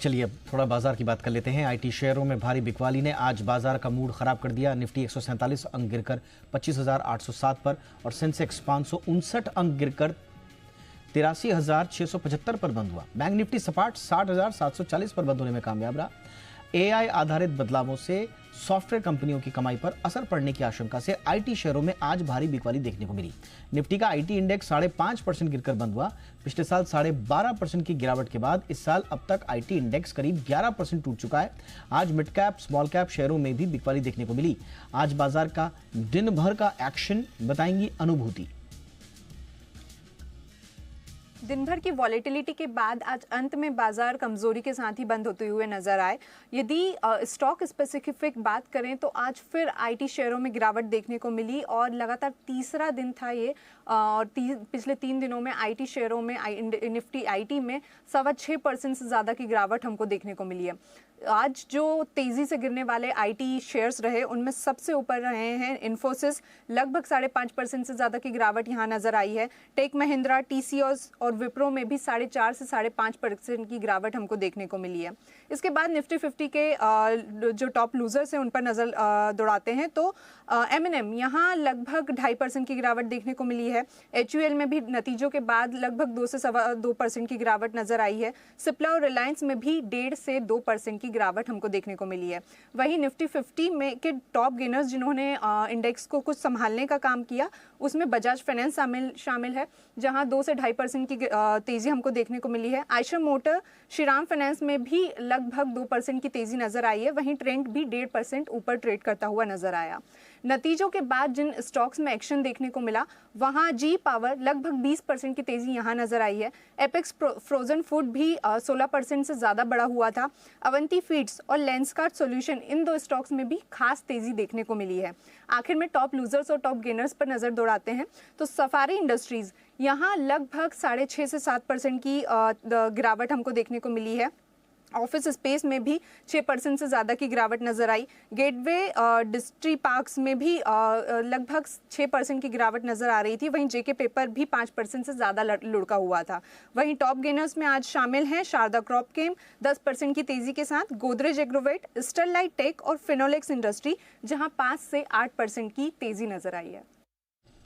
चलिए अब थोड़ा बाजार की बात कर लेते हैं। आईटी शेयरों में भारी बिकवाली ने आज बाजार का मूड खराब कर दिया। निफ्टी 147 अंक गिरकर 25,807 पर और सेंसेक्स 559 अंक गिरकर 83,675 पर बंद हुआ। बैंक निफ्टी सपाट 60,740 पर बंद होने में कामयाब रहा। एआई आधारित बदलावों से सॉफ्टवेयर कंपनियों की कमाई पर असर पड़ने की आशंका से आईटी शेयरों में आज भारी बिकवाली देखने को मिली। निफ्टी का आईटी इंडेक्स 5.5% गिरकर बंद हुआ। पिछले साल 12.5% की गिरावट के बाद इस साल अब तक आईटी इंडेक्स करीब 11% टूट चुका है। आज मिड कैप स्मॉल कैप शेयरों में भी बिकवाली देखने को मिली। आज बाजार का दिन भर का एक्शन बताएंगी अनुभूति। दिन भर की वॉलेटिलिटी के बाद आज अंत में बाजार कमजोरी के साथ ही बंद होते हुए नजर आए। यदि स्टॉक स्पेसिफिक बात करें तो आज फिर आईटी शेयरों में गिरावट देखने को मिली और लगातार तीसरा दिन था ये। और पिछले 3 दिनों में आईटी शेयरों में निफ्टी आईटी में 6.25% से ज़्यादा की गिरावट हमको देखने को मिली है। आज जो तेज़ी से गिरने वाले आईटी शेयर्स रहे उनमें सबसे ऊपर रहे हैं इन्फोसिस, लगभग 5.5% से ज़्यादा की गिरावट यहाँ नज़र आई है। टेक महिंद्रा, टीसीएस और विप्रो में भी 4.5 से 5.5% की गिरावट हमको देखने को मिली है। इसके बाद निफ्टी 50 के जो टॉप लूजर्स हैं उन पर नज़र दौड़ाते हैं तो M&M यहाँ लगभग 2.5% की गिरावट देखने को मिली है। HUL में भी नतीजों के बाद लगभग 2 से 2.25% की गिरावट नज़र आई है। सिप्ला और रिलायंस में भी 1.5 से 2% की गिरावट हमको देखने को मिली है। वहीं निफ्टी 50 में के टॉप गेनर्स जिन्होंने इंडेक्स को कुछ संभालने का काम किया उसमें बजाज फाइनेंस शामिल है, जहां 2 से 2.5% की तेजी हमको देखने को मिली है। आयशर मोटर, श्रीराम फाइनेंस में भी लगभग 2% की तेजी नजर आई है। वहीं ट्रेंड भी 1.5% ऊपर ट्रेड करता हुआ नजर आया। नतीजों के बाद जिन स्टॉक्स में एक्शन देखने को मिला वहां जी पावर लगभग 20% की तेजी यहां नजर आई है। एपेक्स फ्रोजन फूड भी 16% से ज़्यादा बढ़ा हुआ था। अवंती फीड्स और लेंसकार्ट सॉल्यूशन, इन 2 स्टॉक्स में भी खास तेजी देखने को मिली है। आखिर में टॉप लूजर्स और टॉप गेनर्स पर नजर दौड़ाते हैं तो सफारी इंडस्ट्रीज यहाँ लगभग 6.5 से 7% की गिरावट हमको देखने को मिली है। ऑफिस स्पेस में भी 6% से ज़्यादा की गिरावट नजर आई। गेटवे डिस्ट्री पार्क्स में भी लगभग 6% की गिरावट नजर आ रही थी। वहीं जेके पेपर भी 5% से ज़्यादा लुढ़का हुआ था। वहीं टॉप गेनर्स में आज शामिल हैं शारदा क्रॉपकेम 10% की तेज़ी के साथ, गोदरेज एग्रोवेट, स्टरलाइट टेक और फिनोलेक्स इंडस्ट्री जहां 5 से 8% की तेज़ी नजर आई है।